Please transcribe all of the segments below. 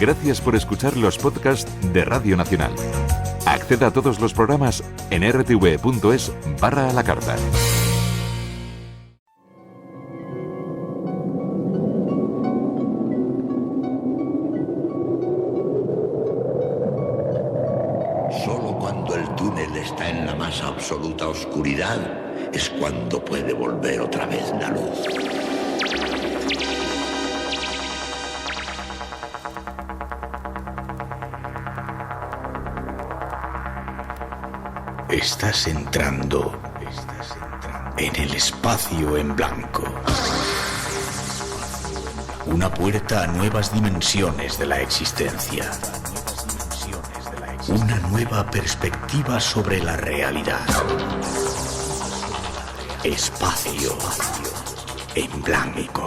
Gracias por escuchar los podcasts de Radio Nacional. Acceda a todos los programas en rtv.es/a la carta. Solo cuando el túnel está en la más absoluta oscuridad es cuando puede volver otra vez la luz. Estás entrando en el espacio en blanco. Una puerta a nuevas dimensiones de la existencia. Una nueva perspectiva sobre la realidad. Espacio en blanco.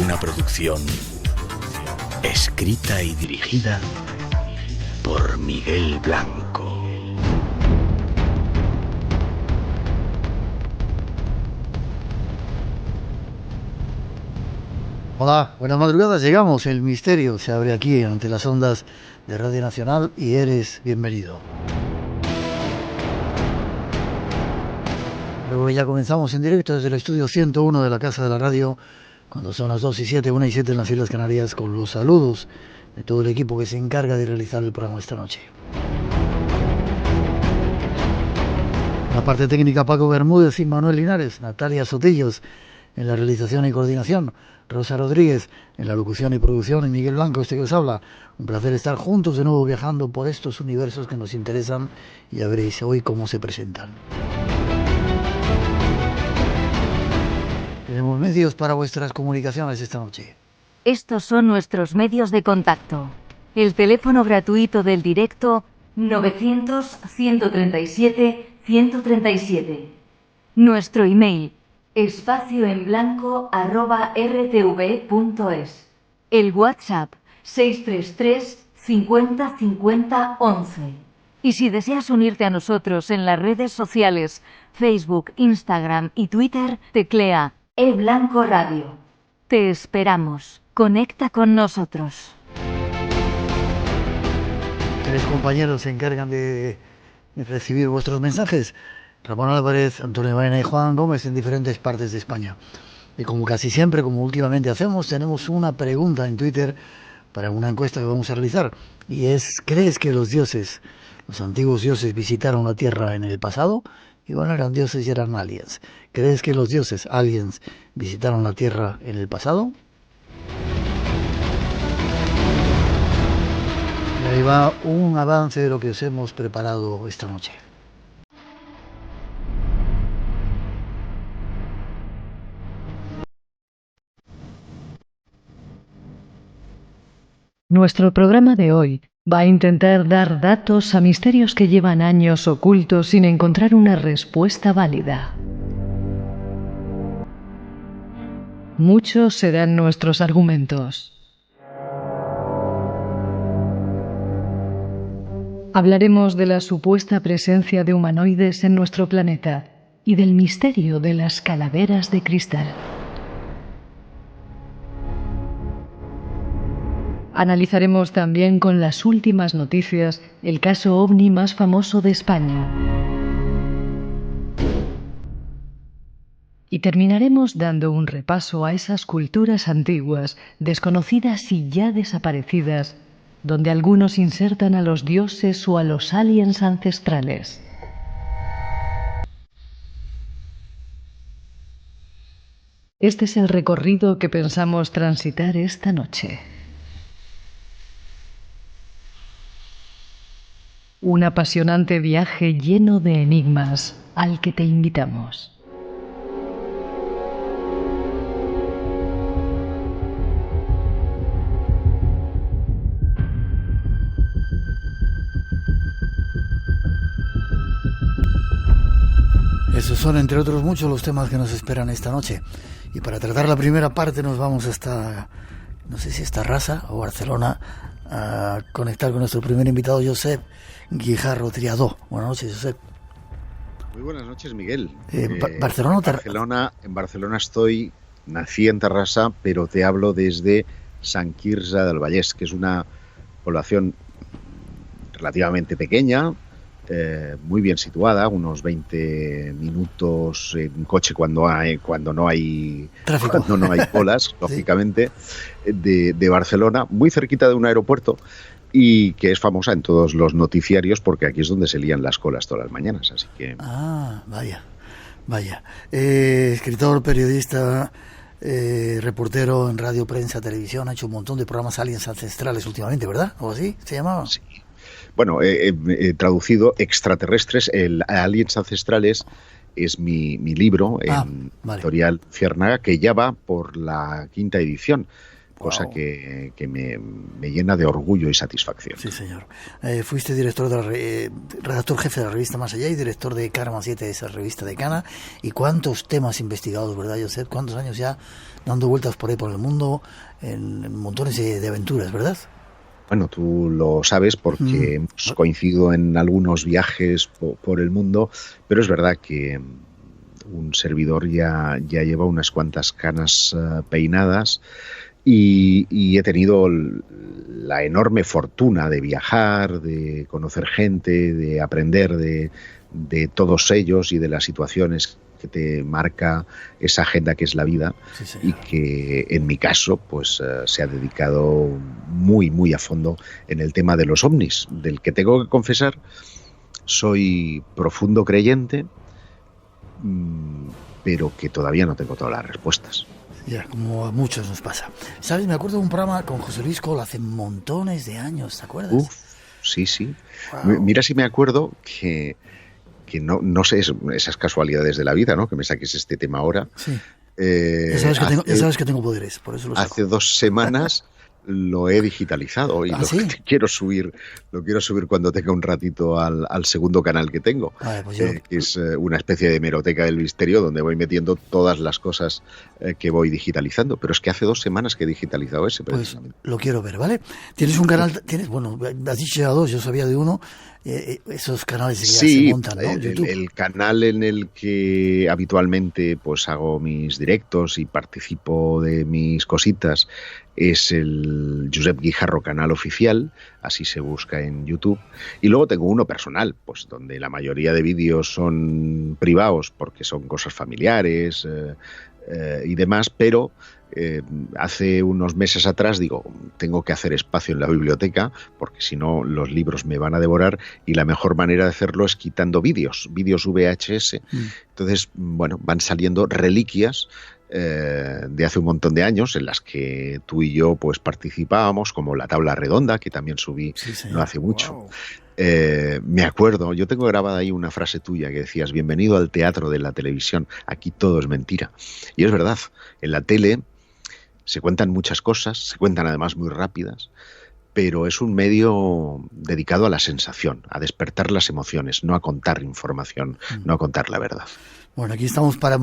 Una producción escrita y dirigida por Miguel Blanco. Hola, buenas madrugadas, llegamos, el misterio se abre aquí ante las ondas de Radio Nacional y eres bienvenido. Luego ya comenzamos en directo desde el estudio 101 de la Casa de la Radio, cuando son las 2 y 7, 1 y 7 en las Islas Canarias, con los saludos de todo el equipo que se encarga de realizar el programa esta noche. En la parte técnica, Paco Bermúdez y Manuel Linares, Natalia Sotillos en la realización y coordinación, Rosa Rodríguez en la locución y producción y Miguel Blanco, este que os habla. Un placer estar juntos de nuevo viajando por estos universos que nos interesan y ya veréis hoy cómo se presentan. Tenemos medios para vuestras comunicaciones esta noche. Estos son nuestros medios de contacto. El teléfono gratuito del directo 900-137-137. Nuestro email espacioenblanco@rtv.es. El WhatsApp 633 50 50 11. Y si deseas unirte a nosotros en las redes sociales, Facebook, Instagram y Twitter, teclea eBlanco Radio. Te esperamos. Conecta con nosotros. 3 compañeros se encargan de recibir vuestros mensajes. Ramón Álvarez, Antonio Baena y Juan Gómez en diferentes partes de España. Y como casi siempre, como últimamente hacemos, tenemos una pregunta en Twitter para una encuesta que vamos a realizar. Y es, ¿crees que los dioses, los antiguos dioses, visitaron la Tierra en el pasado? Y bueno, eran dioses y eran aliens. ¿Crees que los dioses, aliens, visitaron la Tierra en el pasado? Y ahí va un avance de lo que os hemos preparado esta noche. Nuestro programa de hoy va a intentar dar datos a misterios que llevan años ocultos sin encontrar una respuesta válida. Muchos serán nuestros argumentos. Hablaremos de la supuesta presencia de humanoides en nuestro planeta y del misterio de las calaveras de cristal. Analizaremos también con las últimas noticias el caso ovni más famoso de España. Y terminaremos dando un repaso a esas culturas antiguas, desconocidas y ya desaparecidas, donde algunos insertan a los dioses o a los aliens ancestrales. Este es el recorrido que pensamos transitar esta noche. Un apasionante viaje lleno de enigmas al que te invitamos. Esos son, entre otros muchos, los temas que nos esperan esta noche. Y para tratar la primera parte nos vamos hasta, no sé si hasta Rasa o Barcelona, a conectar con nuestro primer invitado, Josep Guijarro Triadó. Buenas noches, Josep. Muy buenas noches, Miguel. Barcelona. En Barcelona estoy, nací en Terrassa, pero te hablo desde Sant Quirze del Vallès, que es una población relativamente pequeña, muy bien situada, unos 20 minutos en coche cuando no hay tráfico, cuando no hay colas, lógicamente, de Barcelona, muy cerquita de un aeropuerto, y que es famosa en todos los noticiarios porque aquí es donde se lían las colas todas las mañanas, así que... Vaya. Escritor, periodista, reportero en radio, prensa, televisión, ha hecho un montón de programas aliens ancestrales últimamente, ¿verdad? ¿O así se llamaba? Sí. Bueno, traducido extraterrestres, el Aliens Ancestrales es mi libro en editorial Ciérnaga, que ya va por la 5ª edición. Cosa que me llena de orgullo y satisfacción. Sí, señor. Fuiste redactor jefe de la revista Más Allá y director de Karma 7, de esa revista decana. ¿Y cuántos temas investigados, verdad, Josep? ¿Cuántos años ya dando vueltas por ahí por el mundo en montones de aventuras, verdad? Bueno, tú lo sabes porque hemos coincidido en algunos viajes por el mundo, pero es verdad que un servidor ya lleva unas cuantas canas peinadas. Y he tenido la enorme fortuna de viajar, de conocer gente, de aprender de todos ellos y de las situaciones que te marca esa agenda que es la vida, y que en mi caso pues se ha dedicado muy, muy a fondo en el tema de los ovnis, del que tengo que confesar soy profundo creyente, pero que todavía no tengo todas las respuestas. Ya, como a muchos nos pasa. ¿Sabes? Me acuerdo de un programa con José Luis Col hace montones de años, ¿te acuerdas? Sí. Wow. Mira si me acuerdo que no sé, esas casualidades de la vida, ¿no? Que me saques este tema ahora. Sí. Ya sabes que tengo poderes, por eso lo saco. Hace 2 semanas lo he digitalizado y quiero subir cuando tenga un ratito al segundo canal que tengo, que es una especie de hemeroteca del misterio donde voy metiendo todas las cosas que voy digitalizando, pero es que hace 2 semanas que he digitalizado ese precisamente. Pues lo quiero ver, ¿vale? Tienes un canal, bueno, has dicho ya 2, yo sabía de uno. Esos canales que ya se montan, ¿no? El canal en el que habitualmente pues hago mis directos y participo de mis cositas es el Josep Guijarro Canal Oficial, así se busca en YouTube, y luego tengo uno personal, pues donde la mayoría de vídeos son privados porque son cosas familiares y demás, pero hace unos meses atrás digo, tengo que hacer espacio en la biblioteca porque si no los libros me van a devorar, y la mejor manera de hacerlo es quitando vídeos VHS. Entonces, bueno, van saliendo reliquias de hace un montón de años en las que tú y yo pues participábamos, como la tabla redonda que también subí no hace mucho. Wow. Me acuerdo, yo tengo grabada ahí una frase tuya que decías: bienvenido al teatro de la televisión, aquí todo es mentira. Y es verdad, en la tele se cuentan muchas cosas, se cuentan además muy rápidas, pero es un medio dedicado a la sensación, a despertar las emociones, no a contar información, no a contar la verdad. Bueno, aquí estamos para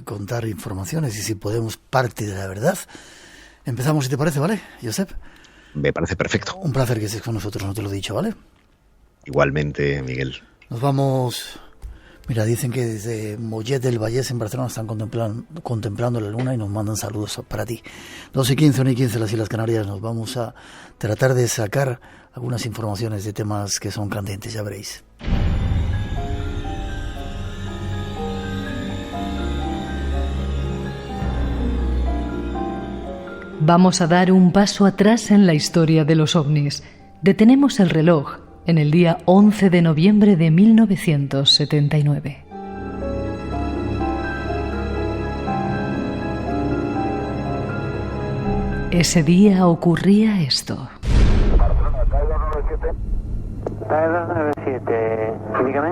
contar informaciones y si podemos parte de la verdad. Empezamos, si te parece, ¿vale, Josep? Me parece perfecto. Un placer que estés con nosotros, no te lo he dicho, ¿vale? Igualmente, Miguel. Nos vamos... Mira, dicen que desde Mollet del Vallès en Barcelona están contemplando la luna y nos mandan saludos para ti. 12:15, 1:15 las Islas Canarias. Nos vamos a tratar de sacar algunas informaciones de temas que son candentes, ya veréis. Vamos a dar un paso atrás en la historia de los ovnis. Detenemos el reloj en el día 11 de noviembre de 1979. Ese día ocurría esto. Barcelona, TAE 297. Dígame.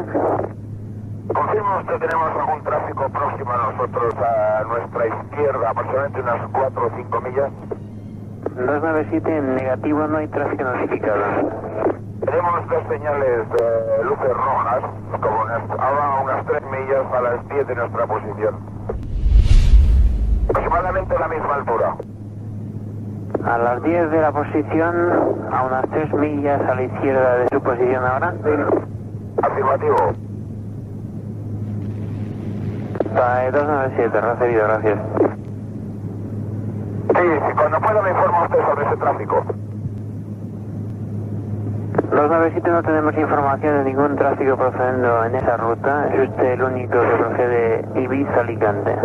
Confirmo que tenemos algún tráfico próximo a nosotros, a nuestra izquierda, aproximadamente unas 4 o 5 millas. 297, en negativo, no hay tráfico notificado. Tenemos 2 señales de luces rojas, como a unas 3 millas a las 10 de nuestra posición. Aproximadamente a la misma altura. A las 10 de la posición, a unas 3 millas a la izquierda de su posición ahora. Afirmativo. TAE 297, recibido, gracias. Sí, cuando pueda me informa usted sobre ese tráfico. 297 no tenemos información de ningún tráfico procediendo en esa ruta. Es usted el único que procede Ibiza-Alicante.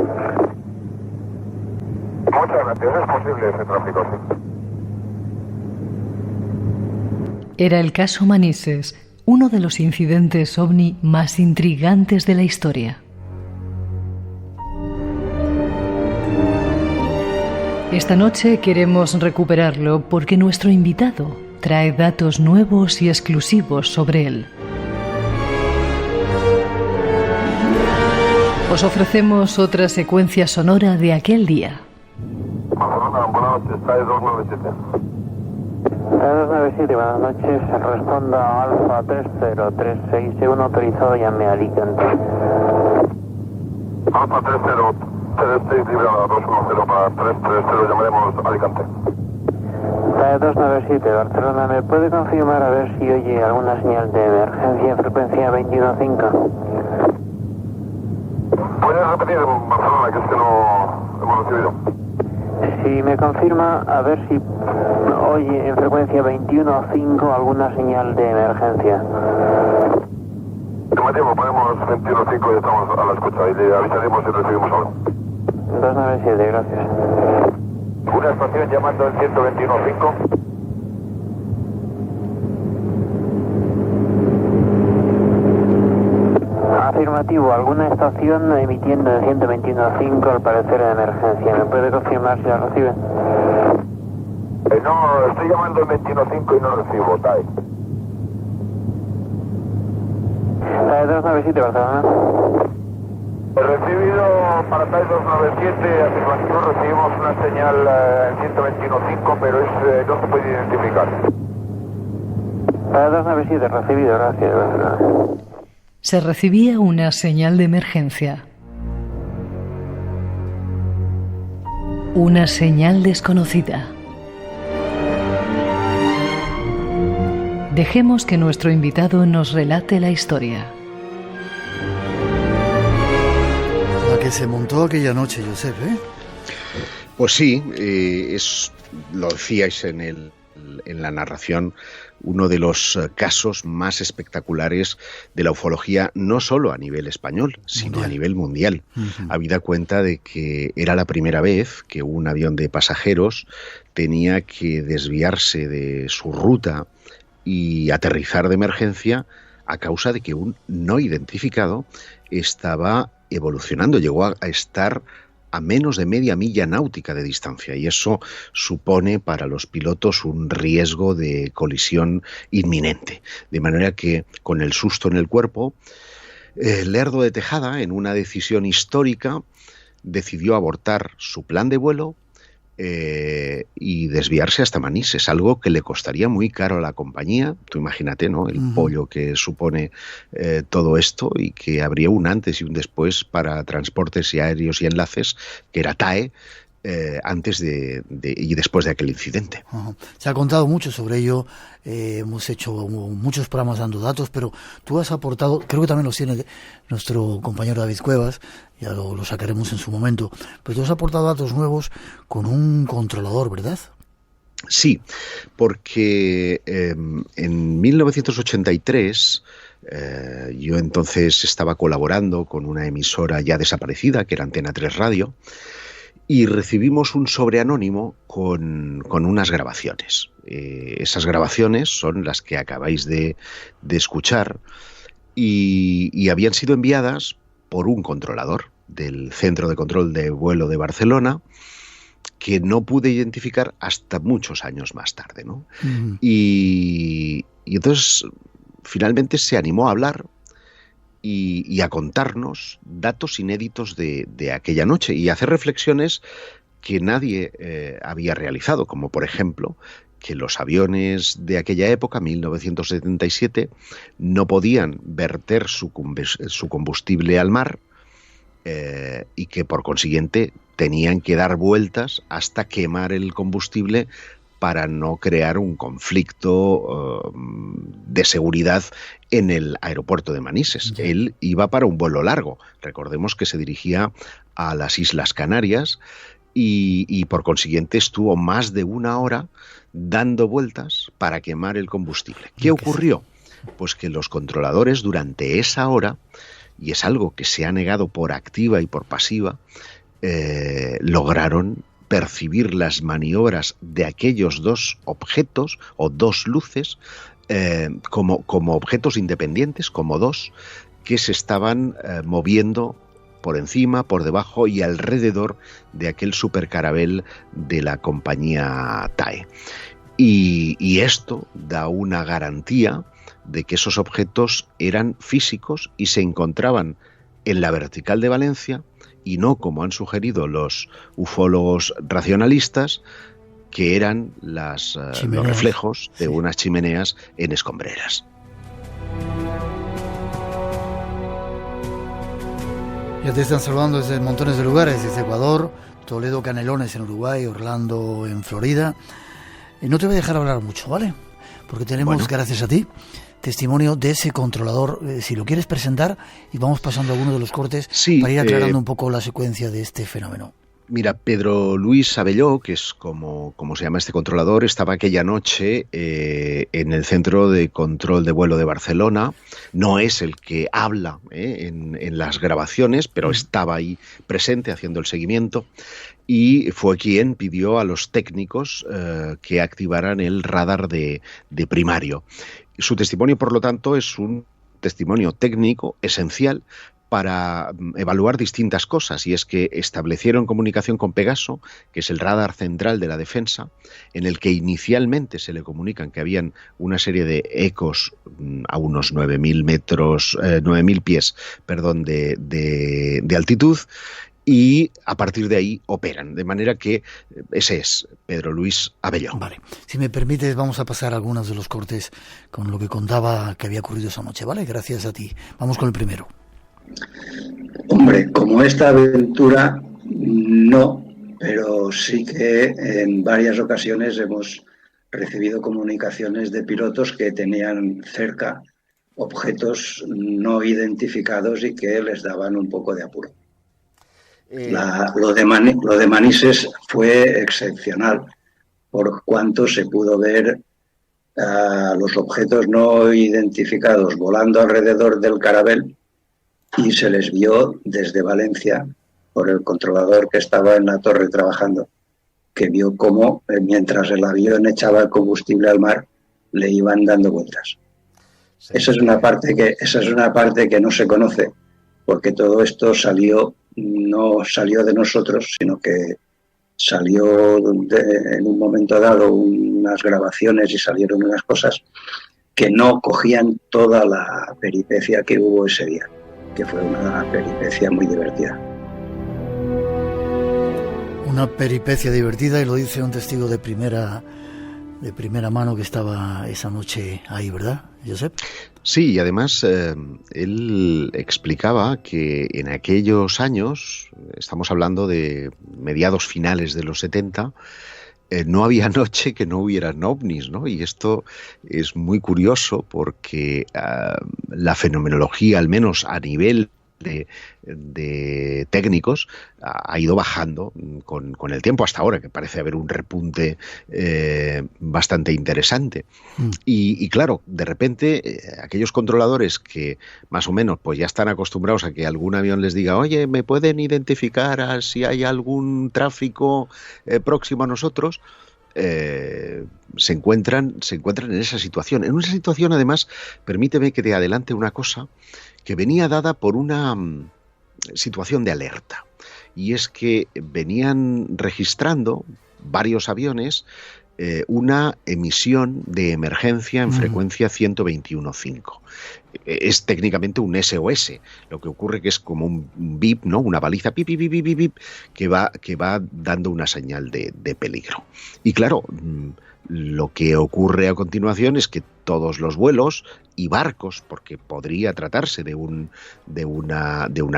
Muchas gracias, es posible ese tráfico, sí. Era el caso Manises, uno de los incidentes ovni más intrigantes de la historia. Esta noche queremos recuperarlo porque nuestro invitado trae datos nuevos y exclusivos sobre él. Os ofrecemos otra secuencia sonora de aquel día. Barcelona, buenas noches, TAE 297. TAE 297, buenas noches. Responda a Alfa 30361, autorizado, llame a Alicante. Alfa 3036, librada 210 para 330, llamaremos Alicante. TAE 297, Barcelona, ¿me puede confirmar a ver si oye alguna señal de emergencia en frecuencia 215? ¿Puedes repetir en Barcelona, que es que no hemos recibido? Si me confirma, a ver si oye en frecuencia 21.5 alguna señal de emergencia. Afirmativo, ponemos 21.5 y estamos a la escucha y le avisaremos si recibimos algo. 297, gracias. Una estación llamando el 121.5. Afirmativo, alguna estación emitiendo en 121.5 al parecer en emergencia. ¿Me puede confirmar si la recibe? No, estoy llamando el 21.5 y no recibo, TAE. TAE 297, Barcelona. He recibido para TAE 297, afirmativo, recibimos una señal en 121.5, pero no se puede identificar. TAE 297, recibido, gracias, Barcelona. Se recibía una señal de emergencia. Una señal desconocida. Dejemos que nuestro invitado nos relate la historia. La que se montó aquella noche, Josep, ¿eh? Pues sí, lo decíais en la narración, uno de los casos más espectaculares de la ufología, no solo a nivel español, sino a nivel mundial. Habida cuenta de que era la primera vez que un avión de pasajeros tenía que desviarse de su ruta y aterrizar de emergencia a causa de que un no identificado estaba evolucionando, llegó a estar a menos de media milla náutica de distancia, y eso supone para los pilotos un riesgo de colisión inminente. De manera que, con el susto en el cuerpo, Lerdo de Tejada, en una decisión histórica, decidió abortar su plan de vuelo y desviarse hasta Manises, algo que le costaría muy caro a la compañía. Tú imagínate, ¿no?, el pollo que supone todo esto, y que habría un antes y un después para transportes y aéreos y enlaces, que era TAE, antes y después de aquel incidente. Se ha contado mucho sobre ello, hemos hecho muchos programas dando datos, pero tú has aportado, creo que también los tiene nuestro compañero David Cuevas, ya lo sacaremos en su momento, pero tú has aportado datos nuevos con un controlador, ¿verdad? Sí, porque en 1983 yo entonces estaba colaborando con una emisora ya desaparecida, que era Antena 3 Radio, y recibimos un sobre anónimo con unas grabaciones. Esas grabaciones son las que acabáis de escuchar, y habían sido enviadas por un controlador del Centro de Control de Vuelo de Barcelona, que no pude identificar hasta muchos años más tarde, ¿no? Y entonces finalmente se animó a hablar y a contarnos datos inéditos de aquella noche, y hacer reflexiones que nadie había realizado, como por ejemplo que los aviones de aquella época, 1977, no podían verter su combustible al mar, y que por consiguiente tenían que dar vueltas hasta quemar el combustible para no crear un conflicto de seguridad en el aeropuerto de Manises. Él iba para un vuelo largo. Recordemos que se dirigía a las Islas Canarias y por consiguiente estuvo más de una hora dando vueltas para quemar el combustible. ¿Qué ocurrió? Pues que los controladores durante esa hora, y es algo que se ha negado por activa y por pasiva, lograron percibir las maniobras de aquellos dos objetos o dos luces como objetos independientes, como dos, que se estaban moviendo por encima, por debajo y alrededor de aquel supercarabel de la compañía TAE. Y esto da una garantía de que esos objetos eran físicos y se encontraban en la vertical de Valencia y no, como han sugerido los ufólogos racionalistas, que eran los reflejos de unas chimeneas en escombreras. Ya te están saludando desde montones de lugares, desde Ecuador, Toledo, Canelones en Uruguay, Orlando en Florida. No te voy a dejar hablar mucho, ¿vale? Porque tenemos, gracias a ti, testimonio de ese controlador. Si lo quieres presentar, y vamos pasando algunos de los cortes para ir aclarando un poco la secuencia de este fenómeno. Mira, Pedro Luis Abelló, que es como se llama este controlador, estaba aquella noche en el Centro de Control de Vuelo de Barcelona. No es el que habla en las grabaciones, pero estaba ahí presente haciendo el seguimiento y fue quien pidió a los técnicos que activaran el radar de primario. Su testimonio, por lo tanto, es un testimonio técnico esencial para evaluar distintas cosas, y es que establecieron comunicación con Pegaso, que es el radar central de la defensa, en el que inicialmente se le comunican que habían una serie de ecos a unos 9.000 pies de altitud, y a partir de ahí operan, de manera que ese es Pedro Luis Abelló. Vale, si me permites vamos a pasar algunos de los cortes con lo que contaba que había ocurrido esa noche, ¿vale? Gracias a ti. Vamos con el primero. Hombre, como esta aventura, no, pero sí que en varias ocasiones hemos recibido comunicaciones de pilotos que tenían cerca objetos no identificados y que les daban un poco de apuro. Lo de Manises fue excepcional, por cuanto se pudo ver los objetos no identificados volando alrededor del carabel, y se les vio desde Valencia por el controlador que estaba en la torre trabajando, que vio cómo mientras el avión echaba el combustible al mar le iban dando vueltas. Esa es una parte que no se conoce, porque todo esto no salió de nosotros, sino que salió en un momento dado unas grabaciones y salieron unas cosas que no cogían toda la peripecia que hubo ese día, que fue una peripecia muy divertida. Una peripecia divertida, y lo dice un testigo de primera mano que estaba esa noche ahí, ¿verdad, Josep? Sí, y además él explicaba que en aquellos años, estamos hablando de mediados finales de los 70, no había noche que no hubieran ovnis, ¿no? Y esto es muy curioso porque la fenomenología, al menos a nivel de técnicos, ha ido bajando con el tiempo hasta ahora, que parece haber un repunte bastante interesante. Y claro, de repente aquellos controladores que más o menos pues ya están acostumbrados a que algún avión les diga, oye, ¿me pueden identificar si hay algún tráfico próximo a nosotros? Se encuentran en esa situación. En una situación, además, permíteme que te adelante una cosa que venía dada por una situación de alerta. Y es que venían registrando varios aviones una emisión de emergencia en frecuencia 121.5. Es técnicamente un SOS. Lo que ocurre que es como un bip, ¿no? Una baliza pip, pip, pip, pip, que va dando una señal de peligro. Y claro, Lo que ocurre a continuación es que todos los vuelos y barcos, porque podría tratarse de una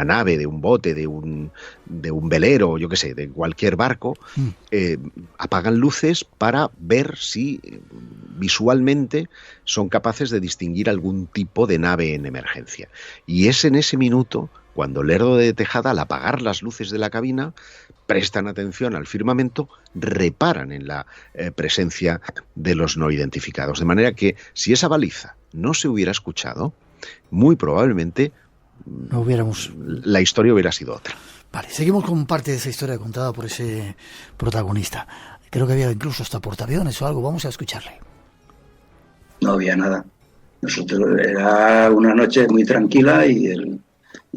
nave, de un bote, de un velero, yo qué sé, de cualquier barco, apagan luces para ver si visualmente son capaces de distinguir algún tipo de nave en emergencia. Y es en ese minuto cuando Lerdo de Tejada, al apagar las luces de la cabina, prestan atención al firmamento, reparan en la presencia de los no identificados. De manera que si esa baliza no se hubiera escuchado, muy probablemente la historia hubiera sido otra. Vale, seguimos con parte de esa historia contada por ese protagonista. Creo que había incluso hasta portaaviones o algo. Vamos a escucharle. No había nada. Era una noche muy tranquila y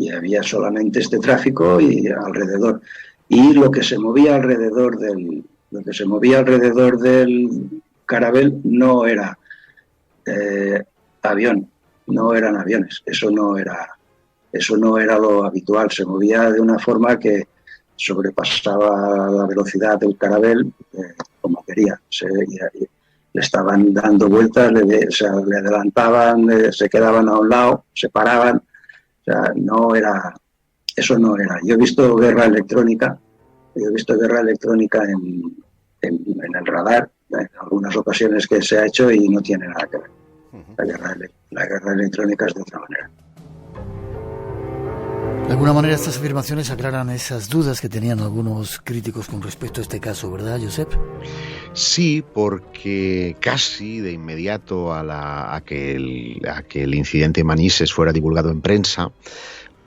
había solamente este tráfico y alrededor. Y lo que se movía alrededor del Caravelle no era avión, no eran aviones. Eso no era lo habitual. Se movía de una forma que sobrepasaba la velocidad del Caravelle como quería. Le estaban dando vueltas, le adelantaban, se quedaban a un lado, se paraban. O sea, eso no era. Yo he visto guerra electrónica en el radar, en algunas ocasiones que se ha hecho y no tiene nada que ver. La guerra electrónica es de otra manera. De alguna manera estas afirmaciones aclaran esas dudas que tenían algunos críticos con respecto a este caso, ¿verdad, Josep? Sí, porque casi de inmediato a que el incidente Manises fuera divulgado en prensa,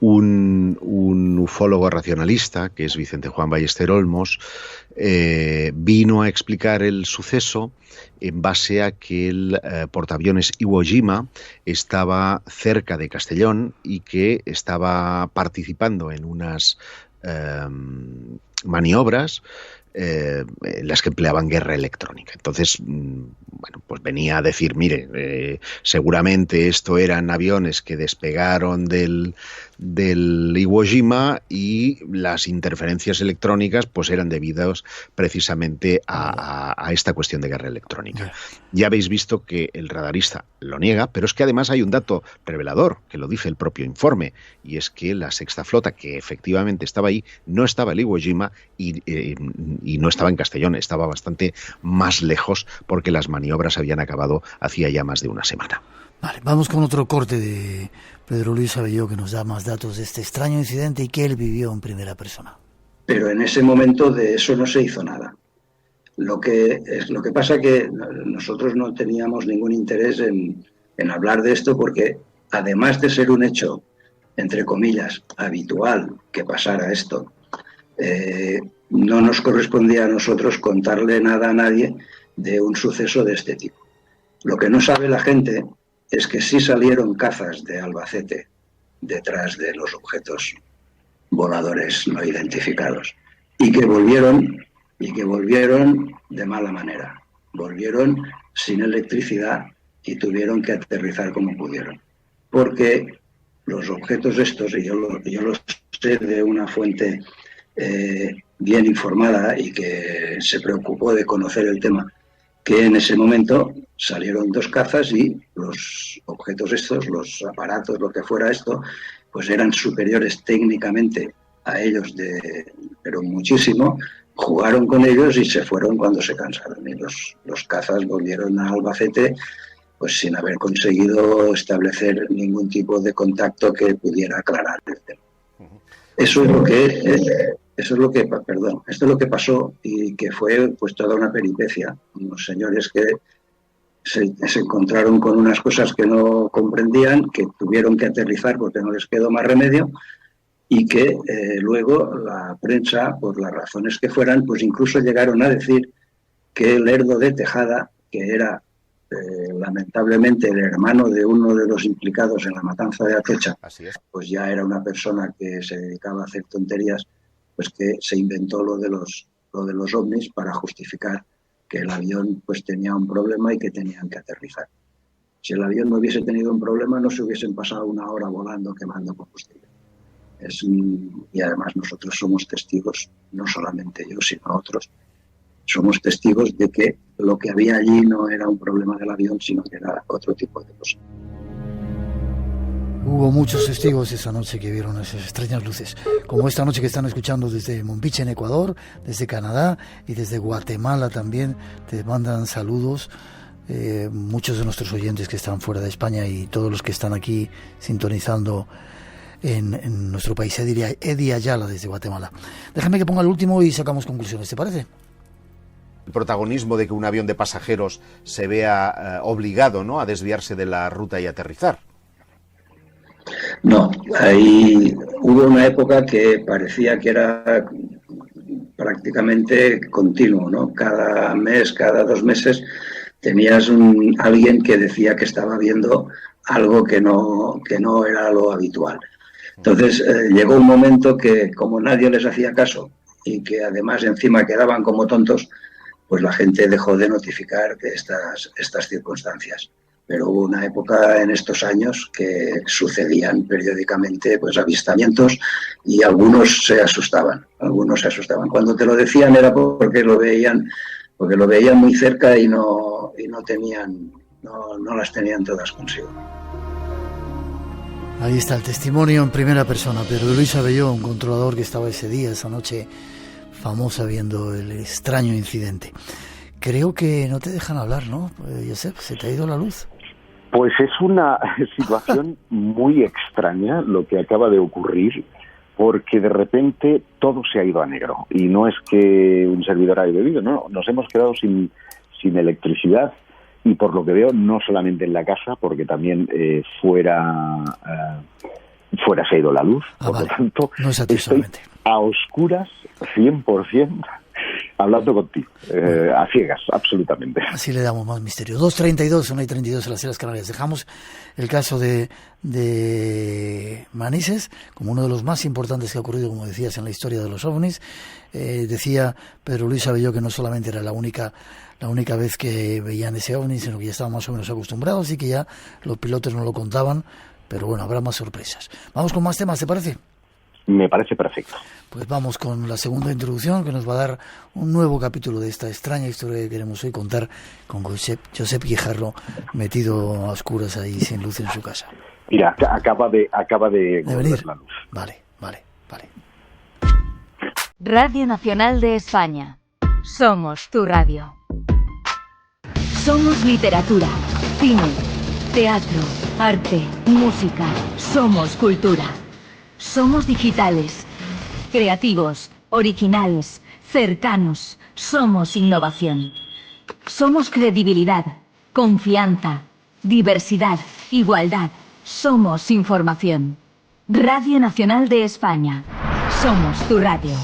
un ufólogo racionalista, que es Vicente Juan Ballester Olmos, vino a explicar el suceso en base a que el portaaviones Iwo Jima estaba cerca de Castellón y que estaba participando en unas maniobras en las que empleaban guerra electrónica. Entonces, bueno, pues venía a decir, mire, seguramente esto eran aviones que despegaron del Iwo Jima y las interferencias electrónicas pues eran debidas precisamente a esta cuestión de guerra electrónica. Ya habéis visto que el radarista lo niega, pero es que además hay un dato revelador que lo dice el propio informe, y es que la Sexta Flota, que efectivamente estaba ahí, no estaba en Iwo Jima y no estaba en Castellón, estaba bastante más lejos porque las maniobras habían acabado hacía ya más de una semana. Vale, vamos con otro corte de Pedro Luis Abelló, que nos da más datos de este extraño incidente y que él vivió en primera persona. Pero en ese momento de eso no se hizo nada. Lo que pasa que nosotros no teníamos ningún interés en hablar de esto porque, además de ser un hecho, entre comillas, habitual que pasara esto, no nos correspondía a nosotros contarle nada a nadie de un suceso de este tipo. Lo que no sabe la gente es que sí salieron cazas de Albacete detrás de los objetos voladores no identificados y que volvieron de mala manera. Volvieron sin electricidad y tuvieron que aterrizar como pudieron. Porque los objetos estos, y yo los sé de una fuente bien informada y que se preocupó de conocer el tema, que en ese momento salieron dos cazas y los objetos estos, los aparatos, lo que fuera esto, pues eran superiores técnicamente a ellos, pero muchísimo. Jugaron con ellos y se fueron cuando se cansaron. Y los cazas volvieron a Albacete pues sin haber conseguido establecer ningún tipo de contacto que pudiera aclarar el tema. Esto es lo que pasó y que fue pues toda una peripecia. Unos señores que se encontraron con unas cosas que no comprendían, que tuvieron que aterrizar porque no les quedó más remedio, y que luego la prensa, por las razones que fueran, pues incluso llegaron a decir que Lerdo de Tejada, que era lamentablemente el hermano de uno de los implicados en la matanza de Atocha, pues ya era una persona que se dedicaba a hacer tonterías, pues que se inventó lo de los ovnis para justificar que el avión pues tenía un problema y que tenían que aterrizar. Si el avión no hubiese tenido un problema, no se hubiesen pasado una hora volando quemando combustible. Y además nosotros somos testigos, no solamente yo, sino otros, somos testigos de que lo que había allí no era un problema del avión, sino que era otro tipo de cosa. Hubo muchos testigos esa noche que vieron esas extrañas luces, como esta noche que están escuchando desde Mombiche en Ecuador, desde Canadá y desde Guatemala también. Te mandan saludos muchos de nuestros oyentes que están fuera de España y todos los que están aquí sintonizando en nuestro país. Eddie Ayala desde Guatemala. Déjame que ponga el último y sacamos conclusiones, ¿te parece? El protagonismo de que un avión de pasajeros se vea obligado, ¿no?, a desviarse de la ruta y aterrizar. No, ahí hubo una época que parecía que era prácticamente continuo, ¿no? Cada mes, cada 2 meses tenías alguien que decía que estaba viendo algo que no era lo habitual. Entonces llegó un momento que, como nadie les hacía caso y que además encima quedaban como tontos, pues la gente dejó de notificar de estas circunstancias. Pero hubo una época en estos años que sucedían periódicamente pues avistamientos y algunos se asustaban. Cuando te lo decían era porque lo veían muy cerca y no las tenían todas consigo. Ahí está el testimonio en primera persona, pero de Luis Abelló, un controlador que estaba ese día, esa noche famosa, viendo el extraño incidente. Creo que no te dejan hablar, ¿no, Josep? ¿Se te ha ido la luz? Pues es una situación muy extraña lo que acaba de ocurrir, porque de repente todo se ha ido a negro. Y no es que un servidor haya bebido, no, nos hemos quedado sin electricidad y, por lo que veo, no solamente en la casa, porque también fuera se ha ido la luz. Por lo tanto, no es estoy a oscuras 100%. Hablando contigo, a ciegas, absolutamente. Así le damos más misterio. 2:32, 1:32 en las Islas Canarias. Dejamos el caso de Manises como uno de los más importantes que ha ocurrido, como decías, en la historia de los ovnis. Decía Pedro Luis Abelló que no solamente era la única vez que veían ese ovni, sino que ya estaban más o menos acostumbrados y que ya los pilotos no lo contaban. Pero bueno, habrá más sorpresas. Vamos con más temas, ¿te parece? Me parece perfecto. Pues vamos con la segunda introducción, que nos va a dar un nuevo capítulo de esta extraña historia que queremos hoy contar con Josep Guijarro, metido a oscuras ahí sin luz en su casa. Mira, acaba de venir la luz. Vale. Radio Nacional de España. Somos tu radio. Somos literatura, cine, teatro, arte, música. Somos cultura. Somos digitales, creativos, originales, cercanos. Somos innovación. Somos credibilidad, confianza, diversidad, igualdad. Somos información. Radio Nacional de España. Somos tu radio.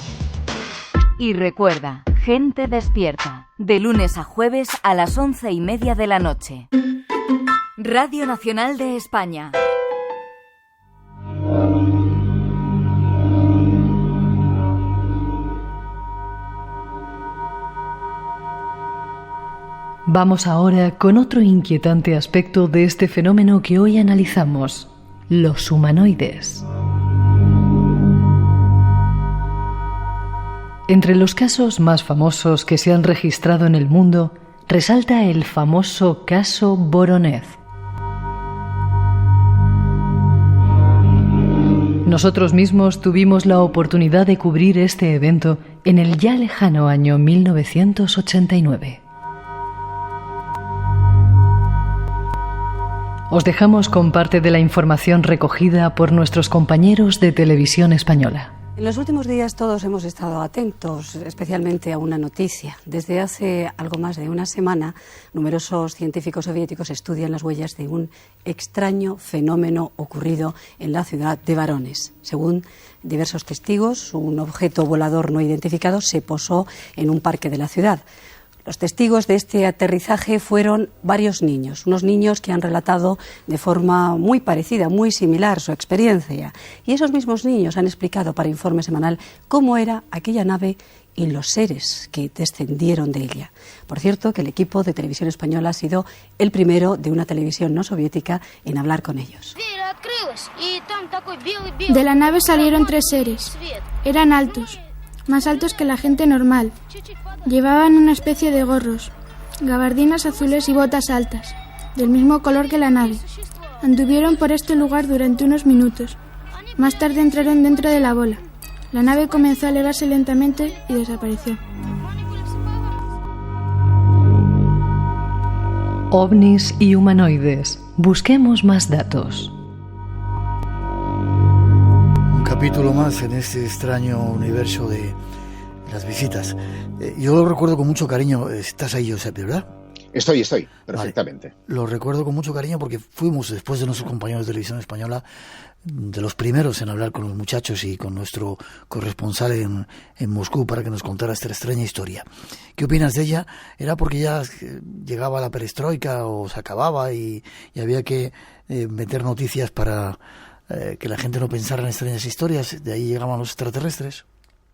Y recuerda, gente despierta, de lunes a jueves a las 11:30 de la noche. Radio Nacional de España. Vamos ahora con otro inquietante aspecto de este fenómeno que hoy analizamos, los humanoides. Entre los casos más famosos que se han registrado en el mundo, resalta el famoso caso Voronezh. Nosotros mismos tuvimos la oportunidad de cubrir este evento en el ya lejano año 1989. Os dejamos con parte de la información recogida por nuestros compañeros de Televisión Española. En los últimos días todos hemos estado atentos, especialmente a una noticia. Desde hace algo más de una semana, numerosos científicos soviéticos estudian las huellas de un extraño fenómeno ocurrido en la ciudad de Voronezh. Según diversos testigos, un objeto volador no identificado se posó en un parque de la ciudad. Los testigos de este aterrizaje fueron varios niños, unos niños que han relatado de forma muy parecida, muy similar su experiencia. Y esos mismos niños han explicado para Informe Semanal cómo era aquella nave y los seres que descendieron de ella. Por cierto, que el equipo de Televisión Española ha sido el primero de una televisión no soviética en hablar con ellos. De la nave salieron 3 seres. Eran altos, más altos que la gente normal. Llevaban una especie de gorros, gabardinas azules y botas altas, del mismo color que la nave. Anduvieron por este lugar durante unos minutos. Más tarde entraron dentro de la bola. La nave comenzó a elevarse lentamente y desapareció. OVNIs y humanoides. Busquemos más datos. Un capítulo más en este extraño universo de las visitas. Yo lo recuerdo con mucho cariño. Estás ahí, Josep, ¿verdad? Estoy, perfectamente. Vale. Lo recuerdo con mucho cariño porque fuimos, después de nuestros compañeros de Televisión Española, de los primeros en hablar con los muchachos y con nuestro corresponsal en Moscú para que nos contara esta extraña historia. ¿Qué opinas de ella? ¿Era porque ya llegaba la perestroika o se acababa y había que meter noticias para que la gente no pensara en extrañas historias? ¿De ahí llegaban los extraterrestres?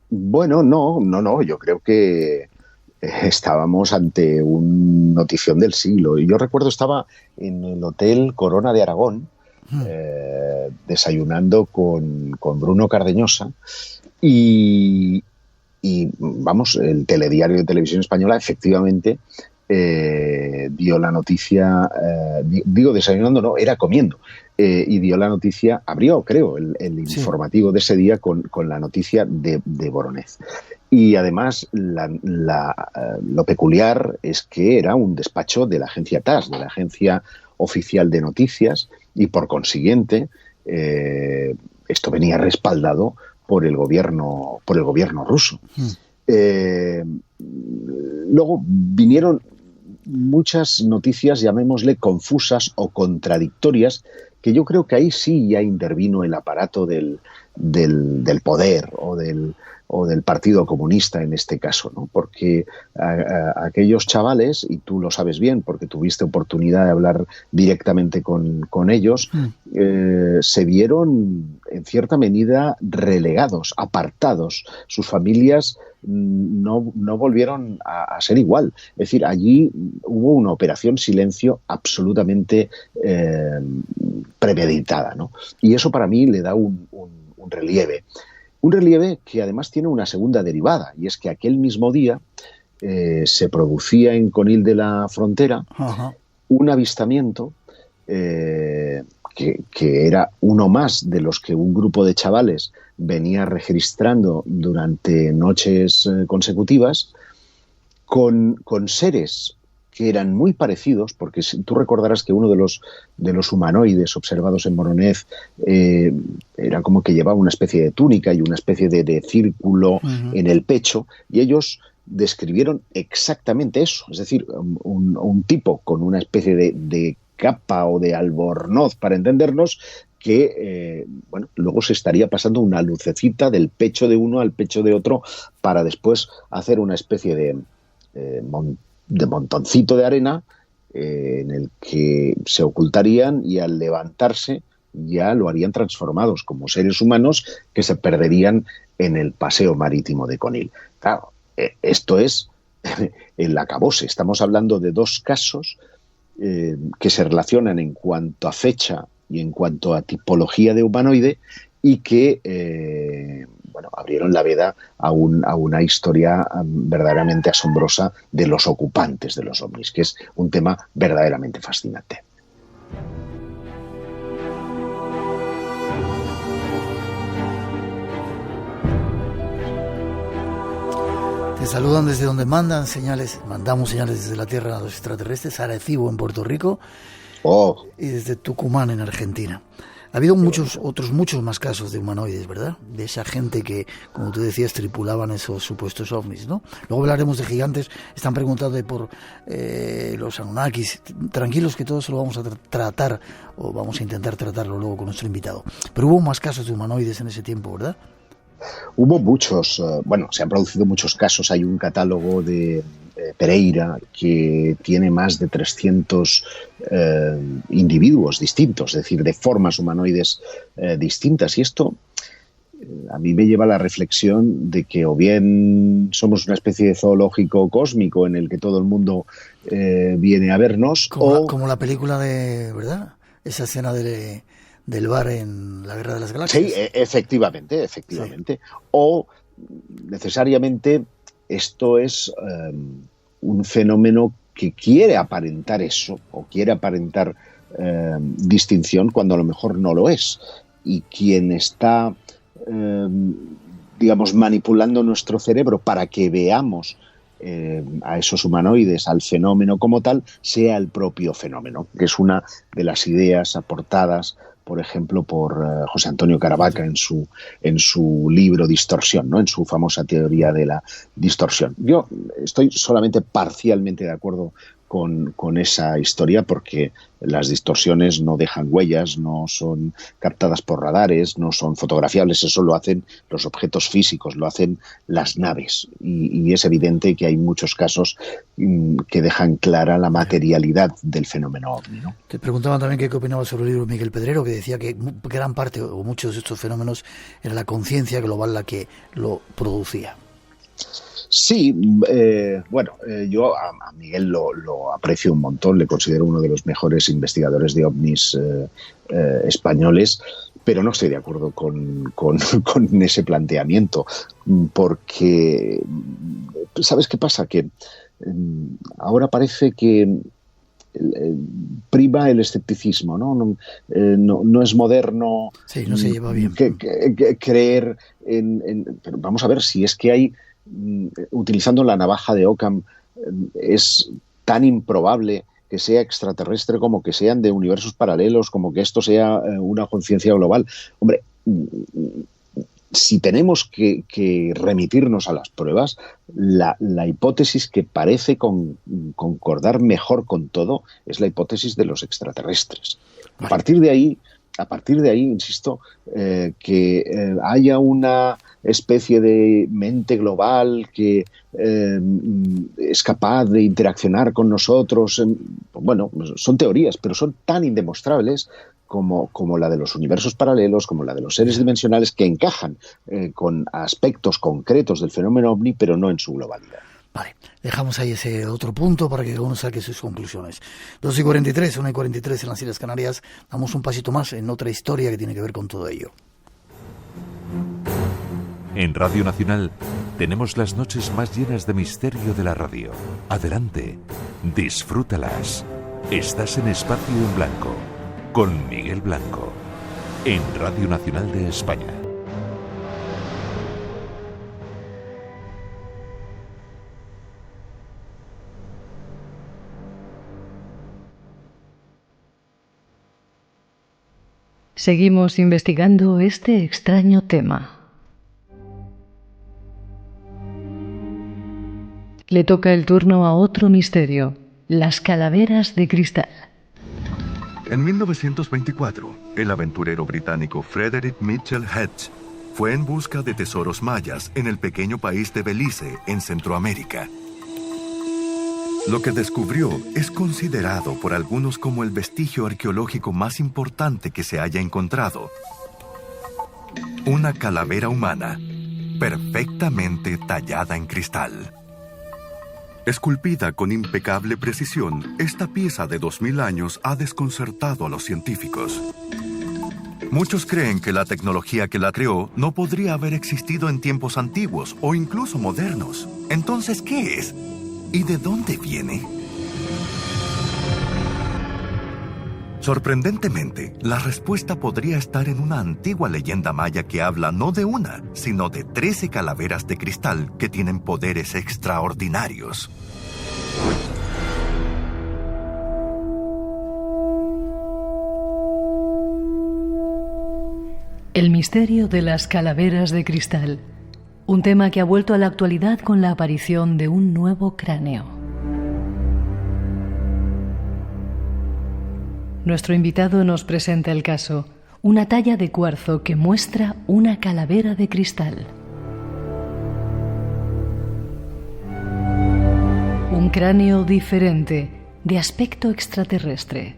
Bueno, no. Yo creo que estábamos ante una notición del siglo. Y yo recuerdo, estaba en el Hotel Corona de Aragón, desayunando con Bruno Cardeñosa y vamos, el telediario de Televisión Española efectivamente dio la noticia, digo desayunando, no, era comiendo, y dio la noticia, abrió creo el informativo de ese día con la noticia de Voronezh. Y además lo peculiar es que era un despacho de la agencia TASS, de la Agencia Oficial de Noticias, y por consiguiente esto venía respaldado por el gobierno ruso. Luego vinieron muchas noticias, llamémosle confusas o contradictorias, que yo creo que ahí sí ya intervino el aparato del poder o del Partido Comunista en este caso, ¿no? Porque aquellos chavales, y tú lo sabes bien porque tuviste oportunidad de hablar directamente con ellos, se vieron en cierta medida relegados, apartados. Sus familias no volvieron a ser igual. Es decir, allí hubo una operación silencio absolutamente premeditada, ¿no? Y eso para mí le da un relieve. Un relieve que además tiene una segunda derivada, y es que aquel mismo día se producía en Conil de la Frontera un avistamiento que era uno más de los que un grupo de chavales venía registrando durante noches consecutivas, con seres que eran muy parecidos, porque tú recordarás que uno de los humanoides observados en Voronezh era como que llevaba una especie de túnica y una especie de círculo en el pecho, y ellos describieron exactamente eso, es decir, un tipo con una especie de capa o de albornoz, para entendernos, que luego se estaría pasando una lucecita del pecho de uno al pecho de otro para después hacer una especie de montoncito de arena en el que se ocultarían, y al levantarse ya lo harían transformados como seres humanos que se perderían en el paseo marítimo de Conil. Claro, esto es el acabose. Estamos hablando de dos casos que se relacionan en cuanto a fecha y en cuanto a tipología de humanoide, y que abrieron la veda a una historia verdaderamente asombrosa de los ocupantes de los ovnis, que es un tema verdaderamente fascinante. Te saludan desde donde mandamos señales desde la Tierra a los extraterrestres, Arecibo en Puerto Rico y desde Tucumán en Argentina. Ha habido muchos más casos de humanoides, ¿verdad? De esa gente que, como tú decías, tripulaban esos supuestos ovnis, ¿no? Luego hablaremos de gigantes. Están preguntando por los Anunnakis. Tranquilos, que todo eso lo vamos a tratar, o vamos a intentar tratarlo luego con nuestro invitado. Pero hubo más casos de humanoides en ese tiempo, ¿verdad? Hubo muchos, se han producido muchos casos. Hay un catálogo de Pereira que tiene más de 300 individuos distintos, es decir, de formas humanoides distintas. Y esto a mí me lleva a la reflexión de que o bien somos una especie de zoológico cósmico en el que todo el mundo viene a vernos, como la película de, ¿verdad? Esa escena del bar en la Guerra de las Galaxias. Sí, efectivamente. Sí. O necesariamente esto es un fenómeno que quiere aparentar eso, o quiere aparentar distinción cuando a lo mejor no lo es. Y quien está, digamos, manipulando nuestro cerebro para que veamos a esos humanoides, al fenómeno como tal, sea el propio fenómeno, que es una de las ideas aportadas, por ejemplo, por José Antonio Caravaca en su libro Distorsión, ¿no? En su famosa teoría de la distorsión. Yo estoy solamente parcialmente de acuerdo con esa historia, porque las distorsiones no dejan huellas, no son captadas por radares, no son fotografiables, eso lo hacen los objetos físicos, lo hacen las naves, y es evidente que hay muchos casos que dejan clara la materialidad del fenómeno ovni, ¿no? Te preguntaban también qué opinabas sobre el libro de Miguel Pedrero, que decía que gran parte o muchos de estos fenómenos era la conciencia global la que lo producía. Sí, yo a Miguel lo aprecio un montón, le considero uno de los mejores investigadores de ovnis españoles, pero no estoy de acuerdo con ese planteamiento, porque ¿sabes qué pasa? Que ahora parece que prima el escepticismo, ¿no? No es moderno. Sí, no se lleva bien. Creer pero vamos a ver, si es que hay, utilizando la navaja de Occam, es tan improbable que sea extraterrestre como que sean de universos paralelos, como que esto sea una conciencia global. Hombre, si tenemos que remitirnos a las pruebas, la hipótesis que parece concordar mejor con todo es la hipótesis de los extraterrestres. A partir de ahí, insisto, que haya una especie de mente global que es capaz de interaccionar con nosotros, bueno, son teorías, pero son tan indemostrables como la de los universos paralelos, como la de los seres dimensionales, que encajan con aspectos concretos del fenómeno ovni, pero no en su globalidad. Vale, dejamos ahí ese otro punto para que cada uno saque sus conclusiones. 2:43, 1:43 en las Islas Canarias. Damos un pasito más en otra historia que tiene que ver con todo ello. En Radio Nacional tenemos las noches más llenas de misterio de la radio. Adelante, disfrútalas. Estás en Espacio en Blanco, con Miguel Blanco, en Radio Nacional de España. Seguimos investigando este extraño tema. Le toca el turno a otro misterio, las calaveras de cristal. En 1924, el aventurero británico Frederick Mitchell Hedge fue en busca de tesoros mayas en el pequeño país de Belice, en Centroamérica. Lo que descubrió es considerado por algunos como el vestigio arqueológico más importante que se haya encontrado. Una calavera humana, perfectamente tallada en cristal. Esculpida con impecable precisión, esta pieza de 2000 años ha desconcertado a los científicos. Muchos creen que la tecnología que la creó no podría haber existido en tiempos antiguos o incluso modernos. Entonces, ¿qué es? ¿Y de dónde viene? Sorprendentemente, la respuesta podría estar en una antigua leyenda maya que habla no de una, sino de 13 calaveras de cristal que tienen poderes extraordinarios. El misterio de las calaveras de cristal. Un tema que ha vuelto a la actualidad con la aparición de un nuevo cráneo. Nuestro invitado nos presenta el caso, una talla de cuarzo que muestra una calavera de cristal. Un cráneo diferente, de aspecto extraterrestre.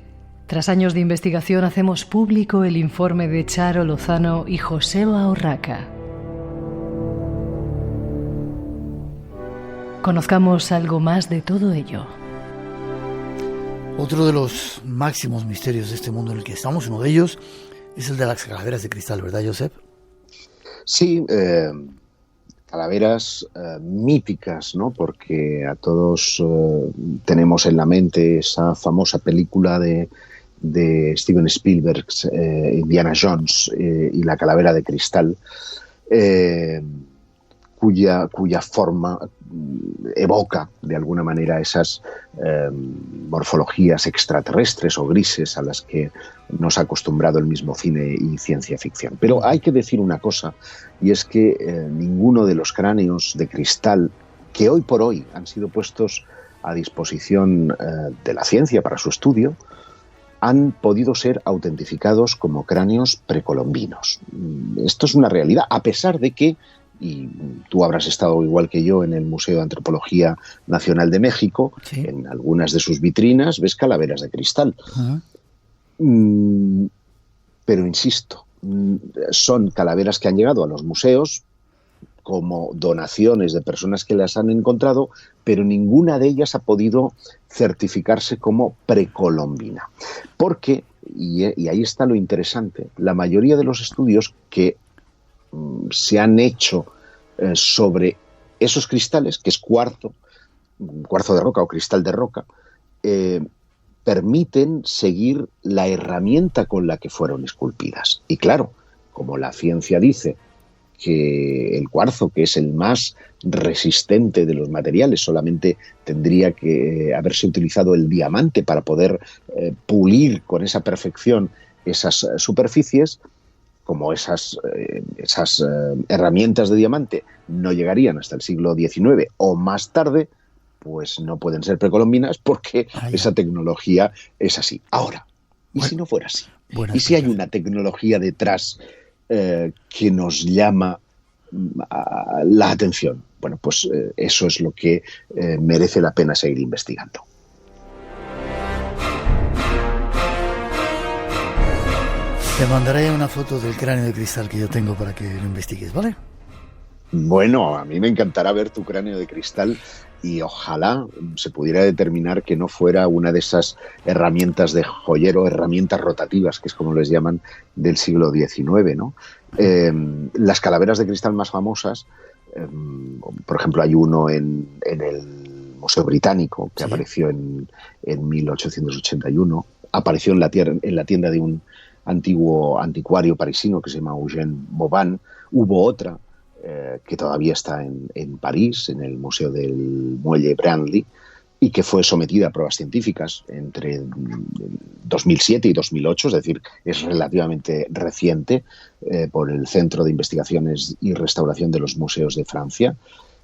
Tras años de investigación hacemos público el informe de Charo Lozano y Joseba Orraca. Conozcamos algo más de todo ello. Otro de los máximos misterios de este mundo en el que estamos, uno de ellos, es el de las calaveras de cristal, ¿verdad, Josep? Sí, calaveras míticas, ¿no? Porque a todos tenemos en la mente esa famosa película de Steven Spielberg, Indiana Jones y la calavera de cristal, cuya forma evoca de alguna manera esas morfologías extraterrestres o grises a las que nos ha acostumbrado el mismo cine y ciencia ficción. Pero hay que decir una cosa, y es que ninguno de los cráneos de cristal que hoy por hoy han sido puestos a disposición de la ciencia para su estudio han podido ser autentificados como cráneos precolombinos. Esto es una realidad, a pesar de que, y tú habrás estado igual que yo en el Museo de Antropología Nacional de México, sí, en algunas de sus vitrinas ves calaveras de cristal. Pero insisto, son calaveras que han llegado a los museos como donaciones de personas que las han encontrado, pero ninguna de ellas ha podido certificarse como precolombina. Porque, y ahí está lo interesante, la mayoría de los estudios que se han hecho sobre esos cristales, que es cuarzo de roca o cristal de roca, permiten seguir la herramienta con la que fueron esculpidas. Y claro, como la ciencia dice que el cuarzo, que es el más resistente de los materiales, solamente tendría que haberse utilizado el diamante para poder pulir con esa perfección esas superficies, como esas herramientas de diamante no llegarían hasta el siglo XIX o más tarde, pues no pueden ser precolombinas porque esa tecnología es así. Ahora, ¿y si no fuera así? ¿Y si hay una tecnología detrás que nos llama la atención? Bueno, pues eso es lo que merece la pena seguir investigando. Te mandaré una foto del cráneo de cristal que yo tengo para que lo investigues, ¿vale? Bueno, a mí me encantará ver tu cráneo de cristal y ojalá se pudiera determinar que no fuera una de esas herramientas de joyero, herramientas rotativas, que es como les llaman, del siglo XIX, ¿no? Las calaveras de cristal más famosas, por ejemplo, hay uno en el Museo Británico que apareció en 1881, apareció en la tienda de un antiguo anticuario parisino que se llama Eugène Vauban. Hubo otra que todavía está en París, en el Museo del Muelle Branly, y que fue sometida a pruebas científicas entre 2007 y 2008, es decir, es relativamente reciente, por el Centro de Investigaciones y Restauración de los Museos de Francia.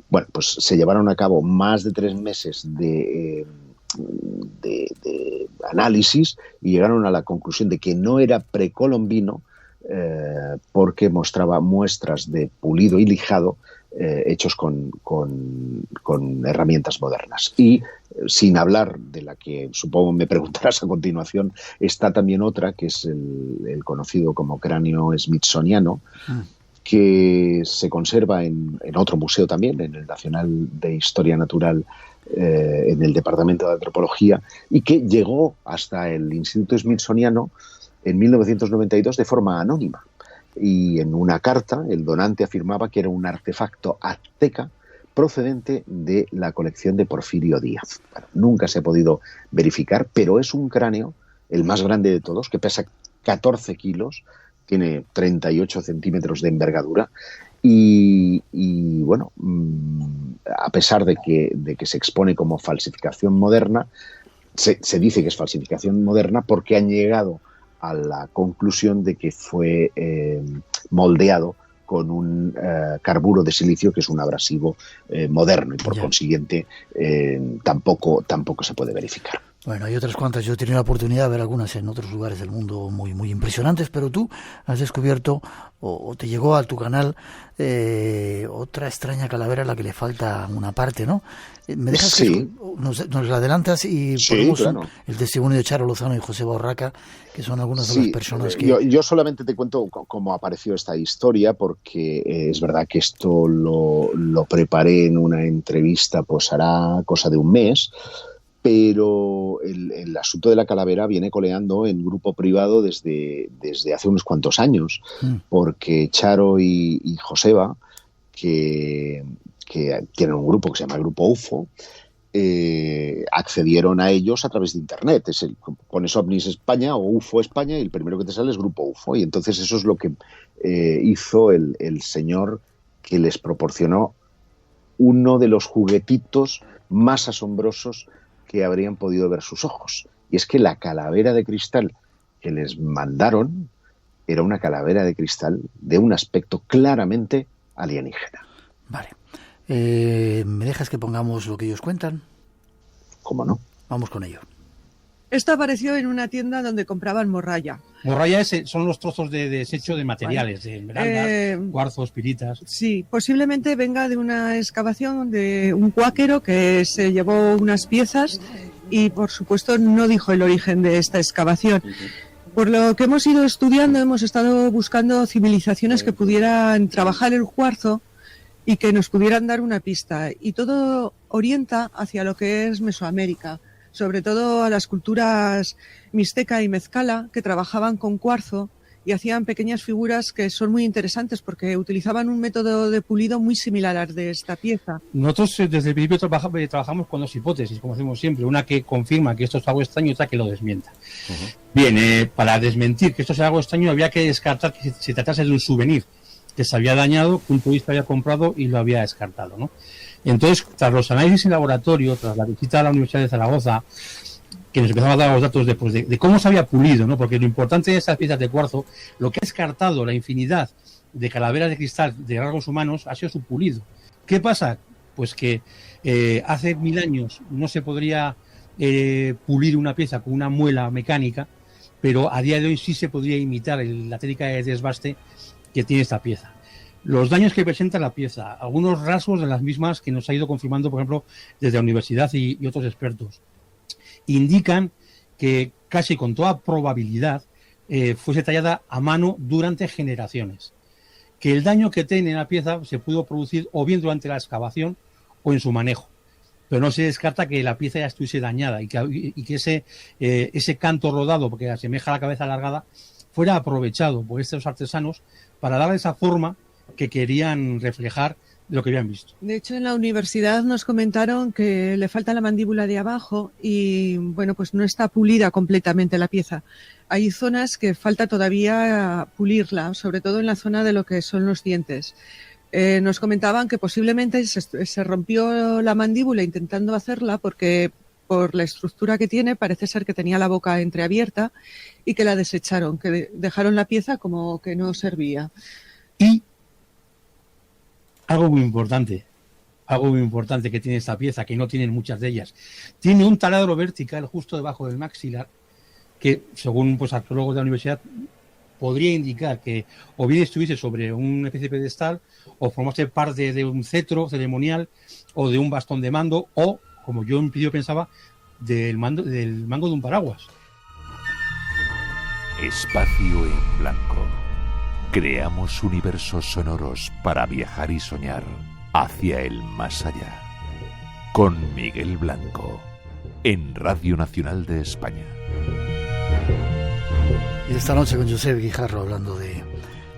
Bueno, pues se llevaron a cabo más de 3 meses de análisis y llegaron a la conclusión de que no era precolombino porque mostraba muestras de pulido y lijado hechos con herramientas modernas. Y sin hablar de la que supongo me preguntarás a continuación, está también otra que es el conocido como cráneo smithsoniano, que se conserva en otro museo también, en el Nacional de Historia Natural, en el Departamento de Antropología, y que llegó hasta el Instituto Smithsoniano en 1992 de forma anónima. Y en una carta el donante afirmaba que era un artefacto azteca procedente de la colección de Porfirio Díaz. Bueno, nunca se ha podido verificar, pero es un cráneo, el más grande de todos, que pesa 14 kilos, tiene 38 centímetros de envergadura y bueno, a pesar de que se expone como falsificación moderna, se dice que es falsificación moderna porque han llegado a la conclusión de que fue moldeado con un carburo de silicio, que es un abrasivo moderno, y por consiguiente tampoco se puede verificar. Bueno, hay otras cuantas. Yo he tenido la oportunidad de ver algunas en otros lugares del mundo muy, muy impresionantes, pero tú has descubierto, o te llegó a tu canal, otra extraña calavera a la que le falta una parte, ¿no? ¿Me dejas que nos la adelantas y ponemos el testimonio de Charo Lozano y José Borraca, que son algunas de las personas que... Yo solamente te cuento cómo apareció esta historia, porque es verdad que esto lo preparé en una entrevista, pues hará cosa de un mes, pero el asunto de la calavera viene coleando en grupo privado desde hace unos cuantos años, porque Charo y Joseba que tienen un grupo que se llama el Grupo UFO, accedieron a ellos a través de Internet. Pones OVNIs España o UFO España y el primero que te sale es Grupo UFO. Y entonces eso es lo que hizo el señor que les proporcionó uno de los juguetitos más asombrosos que habrían podido ver sus ojos. Y es que la calavera de cristal que les mandaron era una calavera de cristal de un aspecto claramente alienígena. Vale. ¿Me dejas que pongamos lo que ellos cuentan? ¿Cómo no? Vamos con ello. Esto apareció en una tienda donde compraban morralla. Morralla son los trozos de desecho de materiales, de esmeraldas, cuarzos, piritas. Sí, posiblemente venga de una excavación de un cuáquero que se llevó unas piezas y, por supuesto, no dijo el origen de esta excavación. Por lo que hemos ido estudiando, hemos estado buscando civilizaciones que pudieran trabajar el cuarzo y que nos pudieran dar una pista. Y todo orienta hacia lo que es Mesoamérica, sobre todo a las culturas mixteca y mezcala, que trabajaban con cuarzo y hacían pequeñas figuras que son muy interesantes porque utilizaban un método de pulido muy similar al de esta pieza. Nosotros desde el principio trabajamos con dos hipótesis, como hacemos siempre, una que confirma que esto es algo extraño y otra que lo desmienta. Bien, para desmentir que esto sea algo extraño había que descartar que se tratase de un souvenir que se había dañado, que un turista había comprado y lo había descartado, ¿no? Entonces, tras los análisis en laboratorio, tras la visita a la Universidad de Zaragoza, que nos empezaron a dar los datos de cómo se había pulido, ¿no? Porque lo importante de estas piezas de cuarzo, lo que ha descartado la infinidad de calaveras de cristal de rasgos humanos ha sido su pulido. ¿Qué pasa? Pues que hace 1000 años no se podría pulir una pieza con una muela mecánica, pero a día de hoy sí se podría imitar la técnica de desbaste que tiene esta pieza. Los daños que presenta la pieza, algunos rasgos de las mismas que nos ha ido confirmando, por ejemplo, desde la universidad y otros expertos, indican que casi con toda probabilidad fuese tallada a mano durante generaciones. Que el daño que tiene la pieza se pudo producir o bien durante la excavación o en su manejo. Pero no se descarta que la pieza ya estuviese dañada y que ese canto rodado, porque asemeja a la cabeza alargada, fuera aprovechado por estos artesanos para darle esa forma que querían reflejar lo que habían visto. De hecho, en la universidad nos comentaron que le falta la mandíbula de abajo y, bueno, pues no está pulida completamente la pieza. Hay zonas que falta todavía pulirla, sobre todo en la zona de lo que son los dientes. Nos comentaban que posiblemente se rompió la mandíbula intentando hacerla porque por la estructura que tiene parece ser que tenía la boca entreabierta y que la desecharon, que dejaron la pieza como que no servía. Y algo muy importante que tiene esta pieza, que no tienen muchas de ellas, tiene un taladro vertical justo debajo del maxilar que, según arqueólogos de la universidad, podría indicar que o bien estuviese sobre una especie de pedestal o formase parte de un cetro ceremonial o de un bastón de mando o, como yo en principio pensaba, del mango de un paraguas. Espacio en blanco. Creamos universos sonoros para viajar y soñar hacia el más allá. Con Miguel Blanco, en Radio Nacional de España. Y esta noche con Josep Guijarro hablando de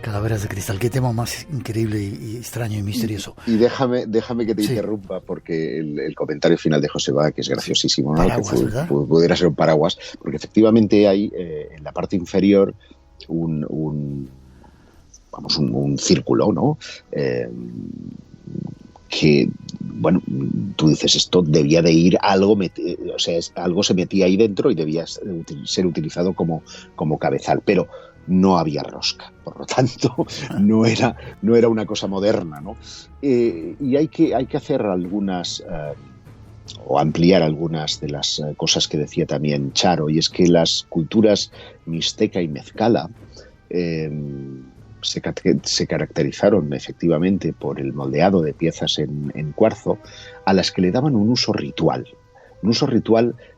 calaveras de cristal. Qué tema más increíble y extraño y misterioso. Y déjame que te interrumpa, porque el comentario final de Joseba, que es graciosísimo, ¿no? Paraguas, que pudiera ser un paraguas, porque efectivamente hay en la parte inferior un círculo, ¿no? Que, bueno, tú dices, esto debía de ir algo, algo se metía ahí dentro y debía ser utilizado como cabezal, pero no había rosca, por lo tanto no era una cosa moderna, ¿no? Y hay que hacer algunas o ampliar algunas de las cosas que decía también Charo, y es que las culturas mixteca y mezcala se caracterizaron efectivamente por el moldeado de piezas en cuarzo, a las que le daban un uso ritual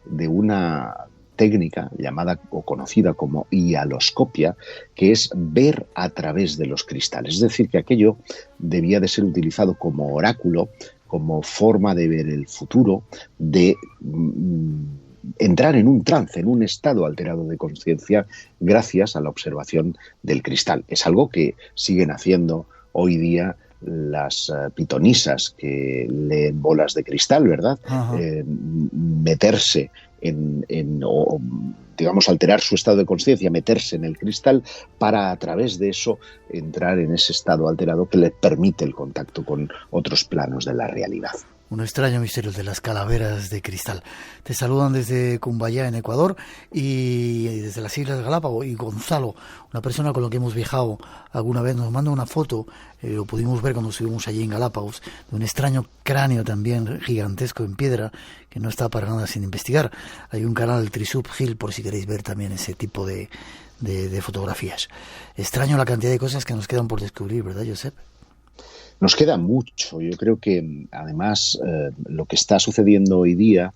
de una técnica llamada o conocida como hialoscopia, que es ver a través de los cristales. Es decir, que aquello debía de ser utilizado como oráculo, como forma de ver el futuro, de entrar en un trance, en un estado alterado de conciencia gracias a la observación del cristal. Es algo que siguen haciendo hoy día las pitonisas que leen bolas de cristal, ¿verdad? Meterse o digamos, alterar su estado de conciencia, meterse en el cristal para, a través de eso, entrar en ese estado alterado que le permite el contacto con otros planos de la realidad. Un extraño misterio de las calaveras de cristal. Te saludan desde Cumbayá, en Ecuador, y desde las Islas Galápagos. Y Gonzalo, una persona con la que hemos viajado alguna vez, nos manda una foto, lo pudimos ver cuando estuvimos allí en Galápagos, de un extraño cráneo también gigantesco en piedra, que no está para nada sin investigar. Hay un canal, el Trisub Hill, por si queréis ver también ese tipo de fotografías. Extraño la cantidad de cosas que nos quedan por descubrir, ¿verdad, Josep? Nos queda mucho. Yo creo que, además, lo que está sucediendo hoy día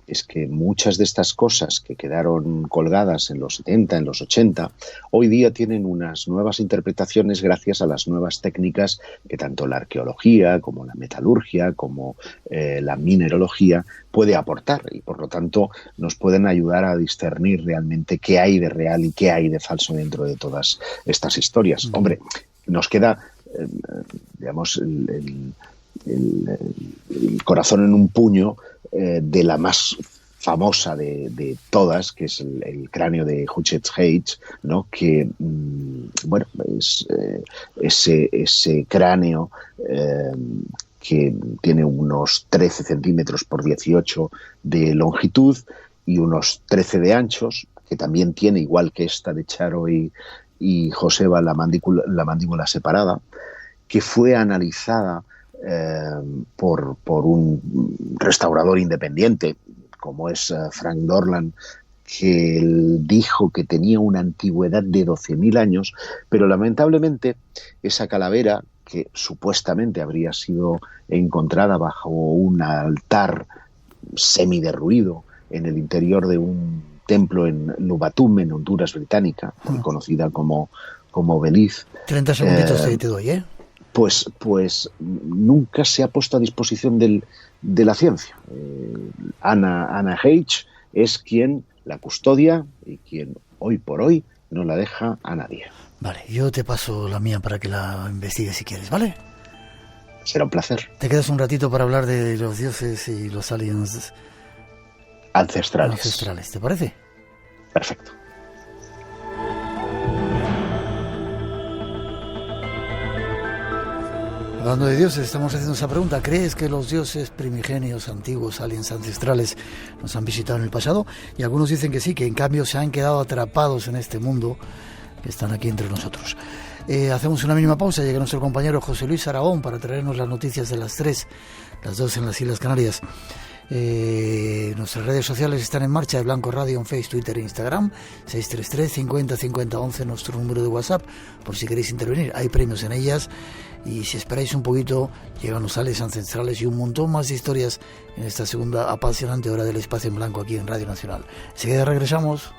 es que muchas de estas cosas que quedaron colgadas en los 70, en los 80, hoy día tienen unas nuevas interpretaciones gracias a las nuevas técnicas que tanto la arqueología como la metalurgia como la mineralogía puede aportar, y por lo tanto nos pueden ayudar a discernir realmente qué hay de real y qué hay de falso dentro de todas estas historias. Hombre, nos queda digamos, el corazón en un puño de la más famosa de todas, que es el cráneo de Huchet-Heitz, ¿no? Que bueno, es ese cráneo que tiene unos 13 centímetros por 18 de longitud y unos 13 de anchos, que también tiene, igual que esta de Charo y Joseba, la mandíbula separada, que fue analizada por un restaurador independiente, como es Frank Dorland, que dijo que tenía una antigüedad de 12.000 años, pero lamentablemente esa calavera, que supuestamente habría sido encontrada bajo un altar semiderruido en el interior de un templo en Lubatum, en Honduras Británica, muy conocida como Belize. 30 segunditos te doy, ¿eh? Pues nunca se ha puesto a disposición de la ciencia. Anna Heitz es quien la custodia y quien hoy por hoy no la deja a nadie. Vale, yo te paso la mía para que la investigues si quieres, ¿vale? Será un placer. Te quedas un ratito para hablar de los dioses y los aliens ancestrales, ¿te parece? Perfecto. Hablando de dioses, estamos haciendo esa pregunta. ¿Crees que los dioses primigenios, antiguos, aliens ancestrales nos han visitado en el pasado? Y algunos dicen que sí, que en cambio se han quedado atrapados en este mundo, que están aquí entre nosotros. Hacemos una mínima pausa. Llega nuestro compañero José Luis Aragón para traernos las noticias de las 3, las 2 en las Islas Canarias. Nuestras redes sociales están en marcha, de Blanco Radio en Facebook, Twitter e Instagram. 633 50 50 11, nuestro número de WhatsApp, por si queréis intervenir. Hay premios en ellas, y si esperáis un poquito, llegan los aliens ancestrales y un montón más de historias en esta segunda apasionante hora del Espacio en Blanco aquí en Radio Nacional. Enseguida regresamos.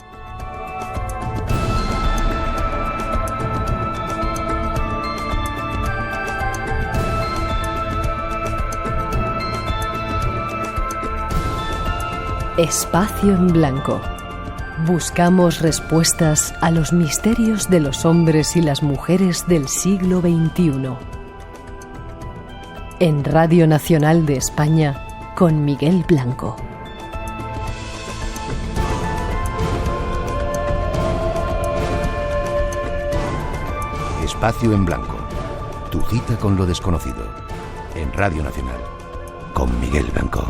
Espacio en Blanco. Buscamos respuestas a los misterios de los hombres y las mujeres del siglo XXI. En Radio Nacional de España, con Miguel Blanco. Espacio en Blanco. Tu cita con lo desconocido. En Radio Nacional, con Miguel Blanco.